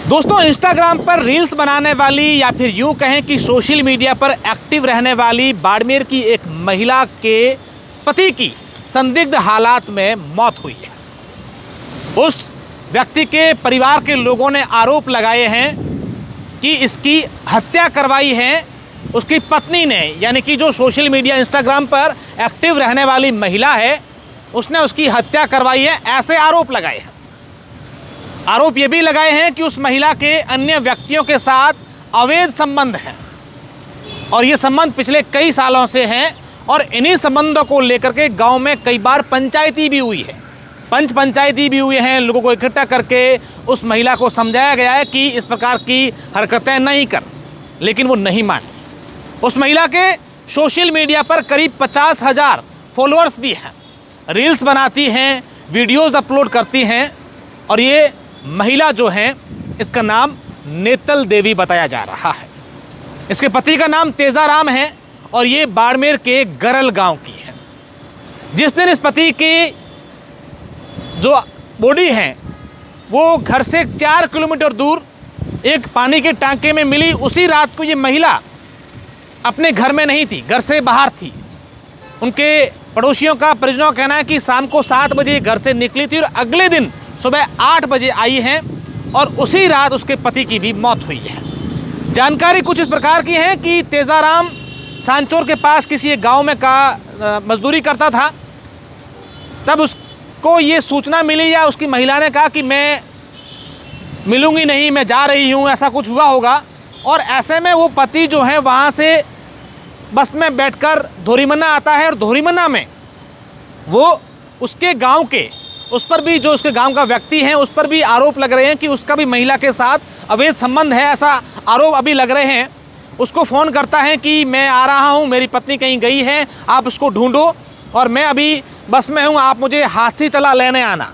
दोस्तों, इंस्टाग्राम पर रील्स बनाने वाली या फिर यूं कहें कि सोशल मीडिया पर एक्टिव रहने वाली बाड़मेर की एक महिला के पति की संदिग्ध हालात में मौत हुई है। उस व्यक्ति के परिवार के लोगों ने आरोप लगाए हैं कि इसकी हत्या करवाई है उसकी पत्नी ने, यानी कि जो सोशल मीडिया इंस्टाग्राम पर एक्टिव रहने वाली महिला है उसने उसकी हत्या करवाई है, ऐसे आरोप लगाए हैं। आरोप ये भी लगाए हैं कि उस महिला के अन्य व्यक्तियों के साथ अवैध संबंध हैं और ये संबंध पिछले कई सालों से हैं और इन्हीं संबंधों को लेकर के गांव में कई बार पंचायती भी हुई है, पंचायती भी हुए हैं। लोगों को इकट्ठा करके उस महिला को समझाया गया है कि इस प्रकार की हरकतें नहीं कर, लेकिन वो नहीं मानी। उस महिला के सोशल मीडिया पर करीब 50,000 फॉलोअर्स भी हैं, रील्स बनाती हैं, वीडियोज़ अपलोड करती हैं और ये महिला जो है इसका नाम नेतल देवी बताया जा रहा है। इसके पति का नाम तेजाराम है और ये बाड़मेर के गरल गांव की है। जिस दिन इस पति की जो बॉडी है वो घर से 4 किलोमीटर दूर एक पानी के टांके में मिली, उसी रात को ये महिला अपने घर में नहीं थी, घर से बाहर थी। उनके पड़ोसियों का, परिजनों का कहना है कि शाम को 7 बजे घर से निकली थी और अगले दिन सुबह 8 बजे आई हैं और उसी रात उसके पति की भी मौत हुई है। जानकारी कुछ इस प्रकार की है कि तेजाराम सांचौर के पास किसी एक गांव में मजदूरी करता था। तब उसको ये सूचना मिली या उसकी महिला ने कहा कि मैं मिलूंगी नहीं, मैं जा रही हूँ, ऐसा कुछ हुआ होगा। और ऐसे में वो पति जो है वहाँ से बस में बैठकर धोरीमन्ना आता है और धोरीमन्ना में वो उसके गांव के, उस पर भी जो उसके गांव का व्यक्ति है उस पर भी आरोप लग रहे हैं कि उसका भी महिला के साथ अवैध संबंध है, ऐसा आरोप अभी लग रहे हैं। उसको फ़ोन करता है कि मैं आ रहा हूं, मेरी पत्नी कहीं गई है, आप उसको ढूंढो और मैं अभी बस में हूं, आप मुझे हाथी तला लेने आना।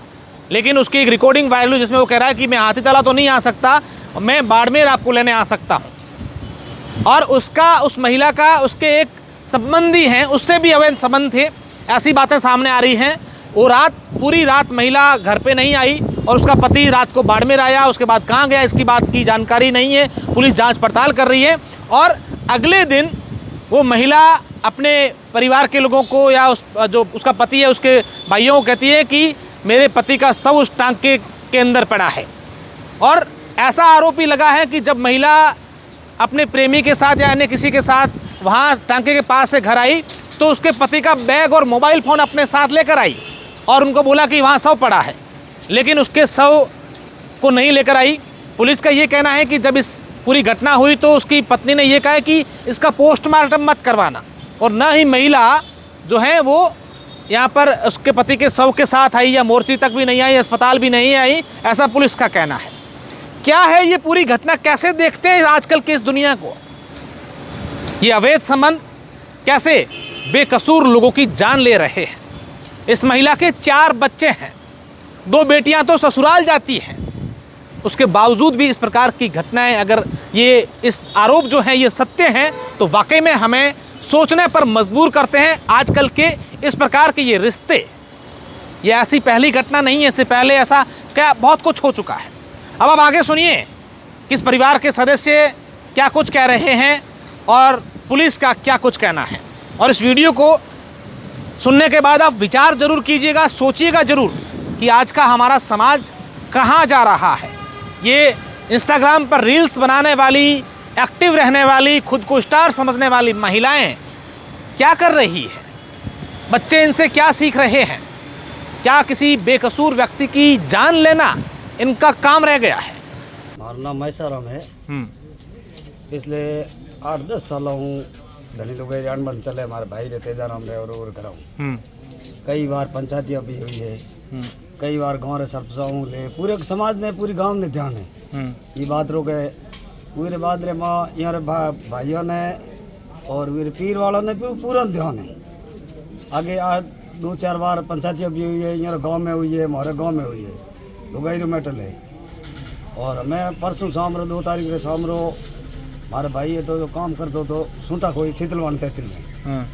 लेकिन उसकी एक रिकॉर्डिंग वायरल हुई जिसमें वो कह रहा है कि मैं हाथी तला तो नहीं आ सकता, मैं बाड़मेर आपको लेने आ सकता हूँ। और उसका, उस महिला का, उसके एक संबंधी हैं उससे भी अवैध संबंध थे, ऐसी बातें सामने आ रही हैं। वो पूरी रात महिला घर पे नहीं आई और उसका पति रात को बाड़मेर आया, उसके बाद कहाँ गया इसकी बात की जानकारी नहीं है। पुलिस जांच पड़ताल कर रही है और अगले दिन वो महिला अपने परिवार के लोगों को या जो उसका पति है उसके भाइयों को कहती है कि मेरे पति का शव उस टांके के अंदर पड़ा है। और ऐसा आरोप भी लगा है कि जब महिला अपने प्रेमी के साथ या अन्य किसी के साथ वहाँ टांके के पास से घर आई तो उसके पति का बैग और मोबाइल फ़ोन अपने साथ लेकर आई और उनको बोला कि वहाँ शव पड़ा है, लेकिन उसके शव को नहीं लेकर आई। पुलिस का ये कहना है कि जब इस पूरी घटना हुई तो उसकी पत्नी ने ये कहा कि इसका पोस्टमार्टम मत करवाना, और न ही महिला जो है वो यहाँ पर उसके पति के शव के साथ आई या मोर्ची तक भी नहीं आई, अस्पताल भी नहीं आई, ऐसा पुलिस का कहना है। क्या है ये पूरी घटना, कैसे देखते हैं आजकल की इस दुनिया को? ये अवैध संबंध कैसे बेकसूर लोगों की जान ले रहे हैं। इस महिला के 4 बच्चे हैं, 2 बेटियां तो ससुराल जाती हैं, उसके बावजूद भी इस प्रकार की घटनाएं, अगर ये इस आरोप जो हैं ये सत्य हैं तो वाकई में हमें सोचने पर मजबूर करते हैं। आजकल के इस प्रकार के ये रिश्ते, ये ऐसी पहली घटना नहीं है, इससे पहले ऐसा क्या बहुत कुछ हो चुका है। अब आप आगे सुनिए कि इस परिवार के सदस्य क्या कुछ कह रहे हैं और पुलिस का क्या कुछ कहना है। और इस वीडियो को सुनने के बाद आप विचार जरूर कीजिएगा, सोचिएगा जरूर कि आज का हमारा समाज कहाँ जा रहा है। ये इंस्टाग्राम पर रील्स बनाने वाली, एक्टिव रहने वाली, खुद को स्टार समझने वाली महिलाएं क्या कर रही है, बच्चे इनसे क्या सीख रहे हैं? क्या किसी बेकसूर व्यक्ति की जान लेना इनका काम रह गया है? हमारा नाम मैसाराम है। पिछले 8-10 साल हूँ धनी लोग अनबन चले, हमारे भाई रे तेजाराम रहे और कराऊँ। कई बार पंचायतियाँ भी हुई है, कई बार गाँव रे सरपंच ले, पूरे समाज ने, पूरी गांव ने ध्यान है ये बात रो गए। पूरे बाद रे माँ यहाँ भाइयों ने और वीर पीर वालों ने भी पूरा ध्यान है। आगे 2-4 बार पंचायतियाँ भी हुई है, यहाँ गाँव में हुई है, हमारे गाँव में हुई है, लुगाई मेटल है। और मैं परसों शाम रो 2 तारीख रे शाम रो मारे भाई है तो जो काम करते तो सूटा कोई शीतलवान तहसील में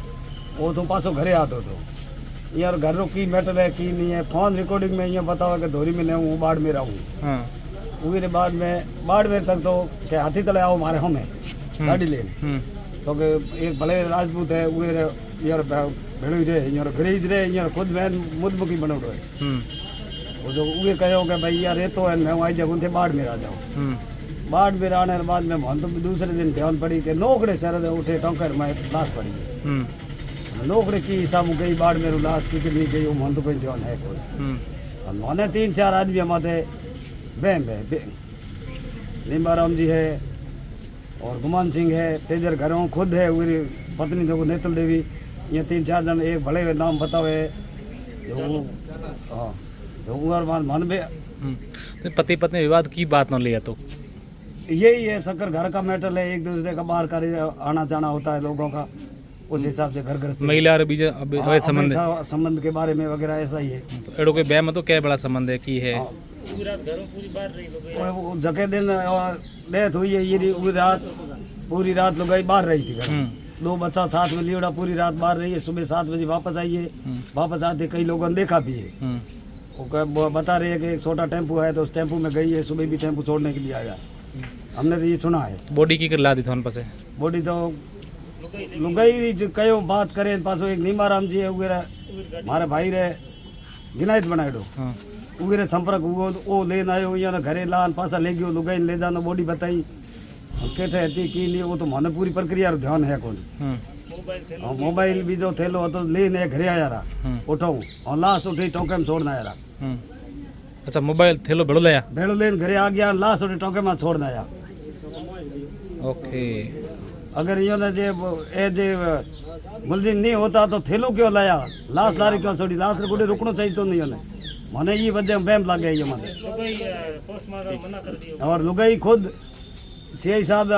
वो तो पासो घरे आते तो यार घर रो की मेटल है की नहीं है। फोन रिकॉर्डिंग में ये बतावा कि धोरी में नहीं हूँ, बाढ़ में रहूँ। उसके बाद में बाड़मेर तक तो के हाथी तले आओ मारे हमें गाड़ी लेने तो के एक भले राजपूत है वो यार भेड़ो रे यार गरीज रे यार खुद मैं मुदमुखी बनोड़ो है वो जो उगे कहो कि भाई यार ये तो है मैं आई जाऊँ थे बाड़मेर आ जाऊँ बाड़मेर आने के बाद में मन तो दूसरे दिन ध्यान पड़ी कि नौकड़े शहर उठे टोकर में लाश पड़ी है नौकड़े की हिसाब गई बाड़मेर लाश की कितनी गई वो मन तो कोई ध्यान है कोई मैंने 3-4 आदमी हमारे बैम है नीमाराम जी है और गुमान सिंह है तेजर घरों खुद है मेरी पत्नी देखो नेतल देवी ये 3-4 जन एक बड़े नाम बताओ है हाँ मन में पति पत्नी विवाद की बात न लिया तो यही है शक्कर घर का मैटर है एक दूसरे का बाहर का आना जाना होता है लोगों का उस हिसाब से घर गृहस्थी महिला और बीज संबंध संबंध के बारे में वगैरह ऐसा ही है एड़ो के ब्याह में तो क्या बड़ा संबंध है की है जगह दिन डेथ हुई है ये पूरी रात लोग बाहर रही थी घर 2 बच्चा साथ में लियोड़ा पूरी रात बाहर रही है सुबह 7 बजे वापस आई है वापस आते कई लोगों ने देखा भी है वो बता रहे हैं कि एक छोटा टेम्पो है तो उस टेम्पो में गई है सुबह भी टेम्पो छोड़ने के लिए आया हमने तो ये सुना है बॉडी की ला दी थोन पासे बॉडी तो लुगाई जो कयो बात करे पासो एक नीमाराम जी है वगैरह हमारे भाई रे गिनायत बनाए दो वगैरह संपर्क हुआ वो लेन आयो या घरे लान पासा ले गयो लुगाई ले जाना बॉडी बताई केठे हती की नहीं वो तो माने पूरी प्रक्रिया ध्यान है कौन मोबाइल भी जो थेलो तो लेने घरे आया रहा उठाऊं और लाश उठी टोके में छोड़ना आया रहा अच्छा मोबाइल थेलो भेड़ो लाया भेड़ो लेन घरे आ गया लाश उठी टोके में छोड़ना आया ओके अगर यो ना जे मुलजिम नहीं होता तो थेलो क्यों लाया लाश लारी क्यों छोड़ी लाश रे रुकनो चाहिए तो नहीं होने मने ये वजह बैम लग गया ये मने और लुगाई खुद सीआई साहब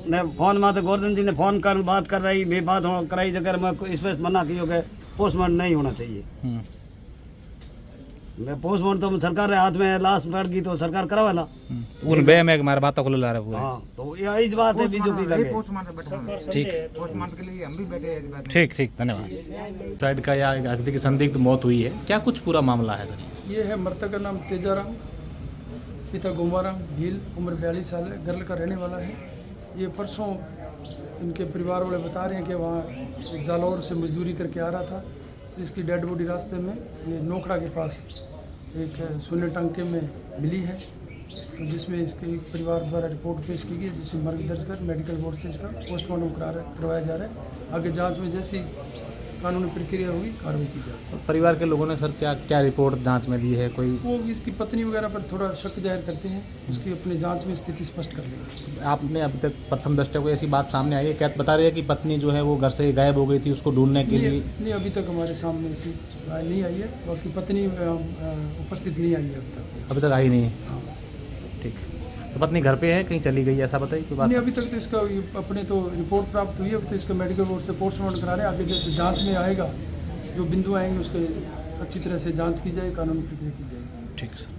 ने फोन में तो गोवर्धन जी ने फोन कर बात कर रही मैं बात कराई जगह मैं इस पर मना किया कि पोस्टमार्टम नहीं होना चाहिए मैं पोस्टमार्टम तो सरकार के हाथ में लाश पड़ गई तो सरकार करवाला उन बे में हमारे बातों को ला रहा है हाँ तो यही बात है बीजेपी लगे ठीक पोस्टमार्टम के लिए हम भी बैठे हैं इस बात में। ठीक धन्यवाद साइड का या अगले की संदिग्ध मौत हुई है क्या कुछ पूरा मामला है ये है मृतक का नाम तेजाराम पिता गोमाराम भील उम्र 42 साल है गर्ल का रहने वाला है ये परसों इनके परिवार वाले बता रहे हैं कि वहाँ जालौर से मजदूरी करके आ रहा था तो इसकी डेड बॉडी रास्ते में ये नोखड़ा के पास एक सोने टंके में मिली है तो जिसमें इसके परिवार द्वारा रिपोर्ट पेश की गई जिसमें मर्ग दर्ज कर मेडिकल बोर्ड से इसका पोस्टमार्टम करवाया जा रहा है आगे जांच में जैसी कानूनी प्रक्रिया होगी कार्रवाई की जाएगी। परिवार के लोगों ने सर क्या रिपोर्ट जांच में दी है कोई वो इसकी पत्नी वगैरह पर थोड़ा शक जाहिर करते हैं उसकी अपनी जांच में स्थिति स्पष्ट कर लेंगे। आपने अभी तक प्रथम दृष्टया को ऐसी बात सामने आई है क्या बता रही है कि पत्नी जो है वो घर से गायब हो गई थी उसको ढूंढने के लिए नहीं अभी तक हमारे सामने ऐसी राय नहीं आई है बाकी पत्नी उपस्थित नहीं आई है अभी तक आई नहीं है ठीक तो पत्नी घर पे है कहीं चली गई ऐसा बताइए कोई बात नहीं अभी तक तो इसका अपने तो रिपोर्ट प्राप्त हुई है तो इसका मेडिकल बोर्ड से पोस्टमार्टम करा रहे हैं आगे जैसे जांच में आएगा जो बिंदु आएंगे उसके अच्छी तरह से जांच की जाए कानूनी प्रक्रिया की जाएगी। ठीक सर।